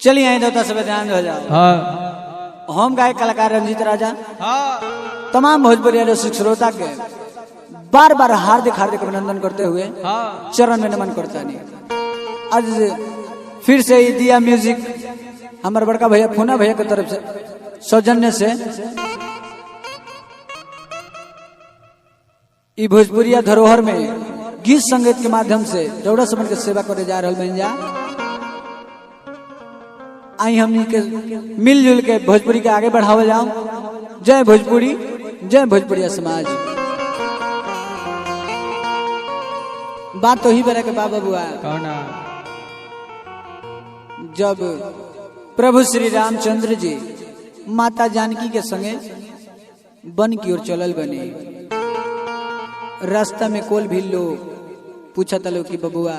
चलिए आई देवता सब ध्यान हो जाओ। हाँ हम गायक कलाकार रंजीत राजा हाँ तमाम भोजपुरी रसिक श्रोता के बार बार हार्दिक हार्दिक अभिनंदन करते हुए हाँ चरण में नमन करता नहीं। आज फिर से ही दिया म्यूजिक हमारे बड़का भैया फूना भैया की तरफ से सौजन्य से ई भोजपुरिया धरोहर में गीत संगीत के माध्यम से दौड़ा समन के सेवा करे जा रहा बन जा। आई हमनी के मिलजुल के भोजपुरी के आगे बढ़ावे जाओ। जय भोजपुरी, जय भोजपुरिया समाज। बात तो ही बेरा के बाबा बुआ कौना जब प्रभु श्री रामचंद्र जी माता जानकी के संगे वन की ओर चलल बने। रास्ता में कोल भी लोग पूछा तलो कि बबुआ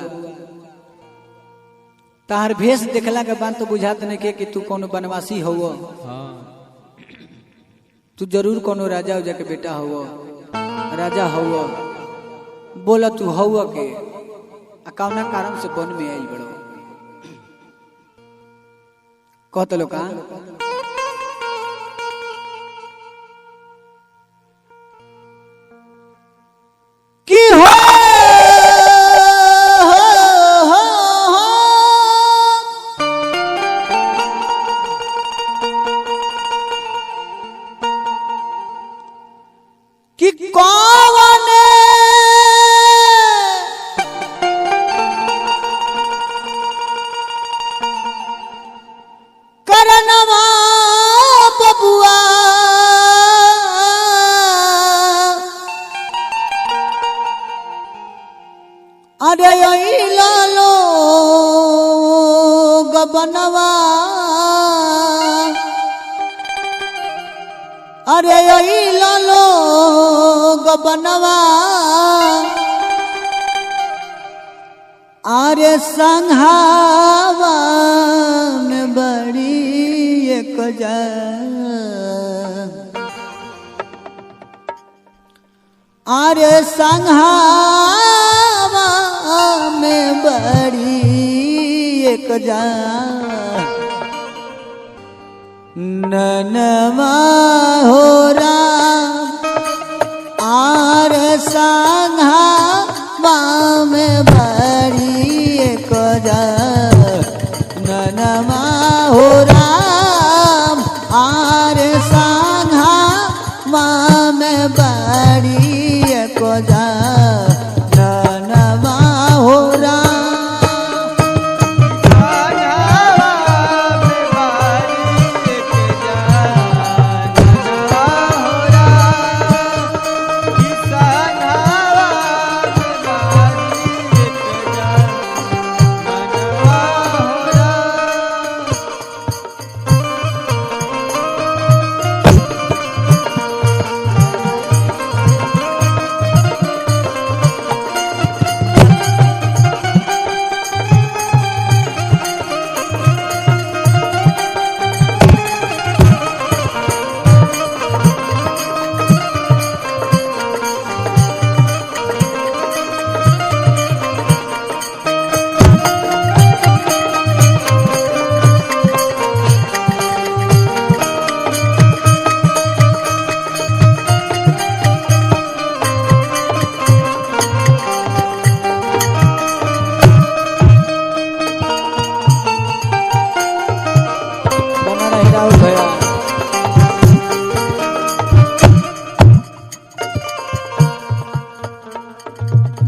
तार भेष देखला के बाद तो बुझात नहीं के कि तू कोनो बनवासी हो, हाँ तू जरूर कोनो राजा उजा के बेटा हो, राजा हो। बोला तू हो के कौना कारण से वन में आई बड़ो कहत लो का की हो कि कौन करनवा बबुआ अरे लालो गबनवा अरे लालो गबनवा अरे संघावा में बड़ी एक अरे संघावा में बड़ी एक ननवा हो राम आरे संघावा में बड़ी एक ननवा हो राम आरे संघावा में बड़ी एक ननवा हो राम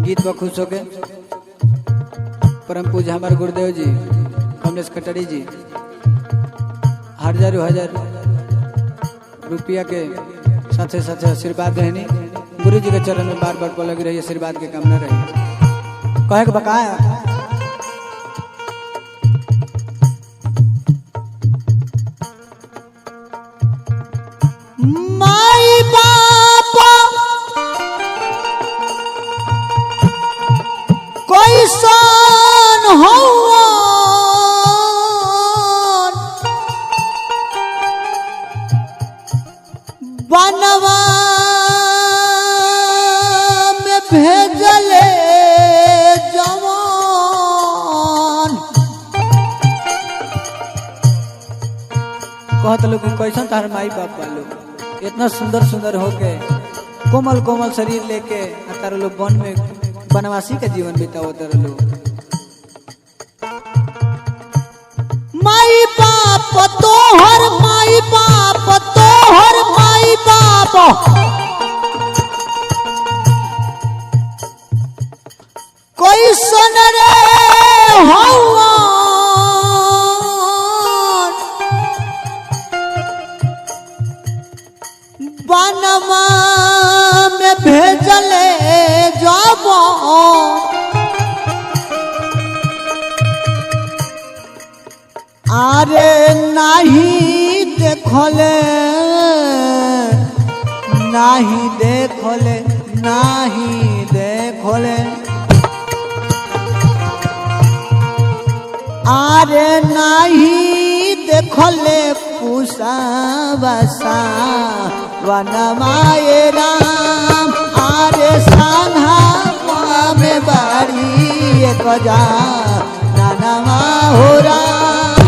गीत पर खुश होके परम पूज्य हमारे गुरुदेव जी कमलेश कटरी जी हजारों हजार रुपया के साथे साथे आशीर्वाद रहनी। गुरु जी के चरण में बार बार लगी रही आशीर्वाद के कामना रही। कहे के बकाया माई बाप कोई सन हो बनवा में भेजले जवान कहत लोग कि कैसन तार माई बाप वालो इतना सुंदर सुंदर होके कोमल कोमल शरीर लेके तार लोग वन में बनवासी का जीवन बिताओ तार लोग। माई बाप तोहर माई बाप तोहर माई बाप कोई सुन रे हवा बनवा में भेजले जाबो आरे नहीं देखले नहीं देखले नहीं देखले आरे नहीं देखले पूसा बसा वनमाए राम आरे सांघा में बाड़ी एक जा ननमा हो राम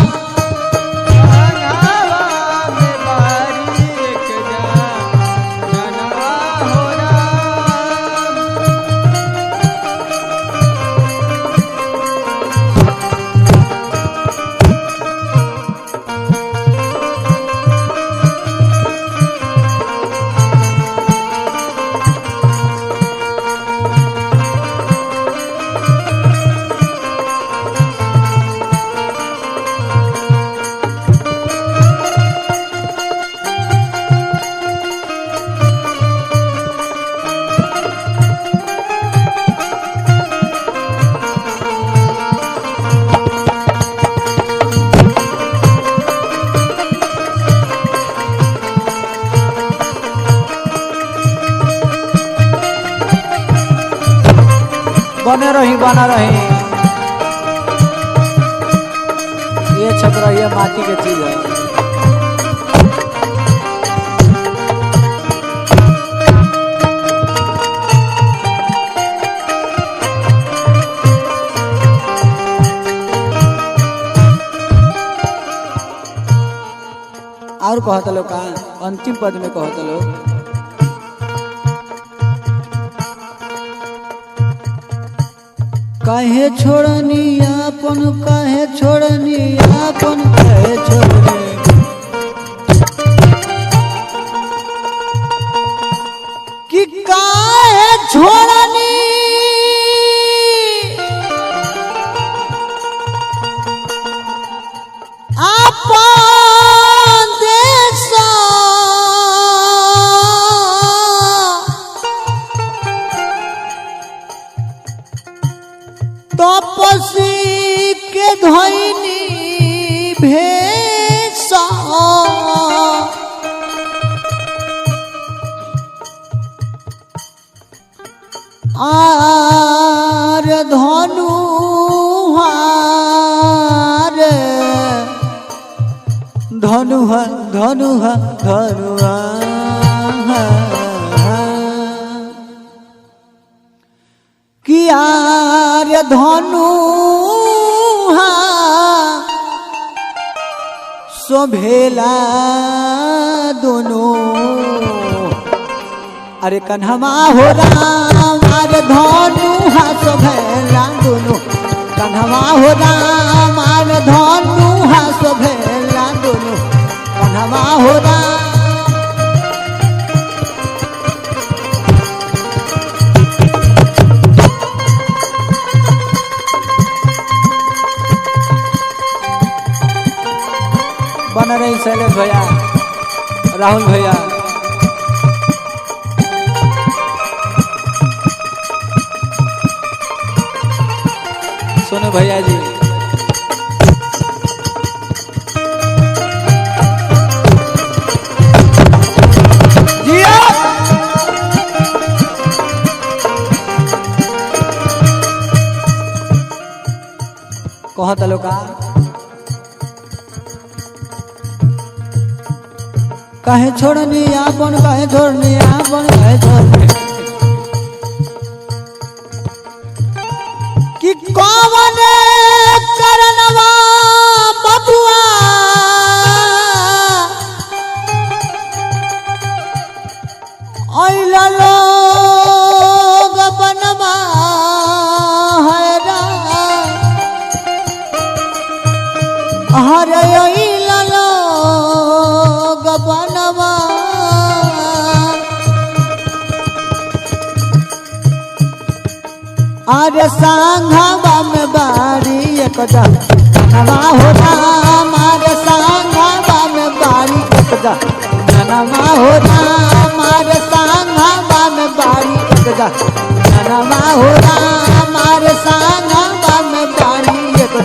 में बारी एक जा ननवा हो राम। बना रही ये छपरा ये माटी के चीज है। और कहत लोग का अंतिम पद में कहत लोग काहे छोड़नी आपन काहे छोड़नी आपन काहे छोड़नी कि काहे छोड़नी आपन देश तपसी के धैनी भेसा आर धनु हार धनु धनु धनु किया रे धनु शोभेला दोनों अरे कन्हमा हो राम अरे धनु शोभेला दोनों कन्हमा हो राम अरे धनु शोभेला दोनों कन्हमा हो राम। बना रही शैलेश भैया राहुल भैया सोनू भैया जी जिया कहत लोग काहे छोड़नी आपन काहे छोड़नी आपन काहे छोड़नी कि कौन करनवा बबुआ हरे ललो गपनवा अरे सांघवा में बारी एक जनवा हो राम अरे सांघवा में बारी एक जनवा हो राम अरे सांघवा में बारी एक जनवा हो राम अरे सांघवा में बारी एक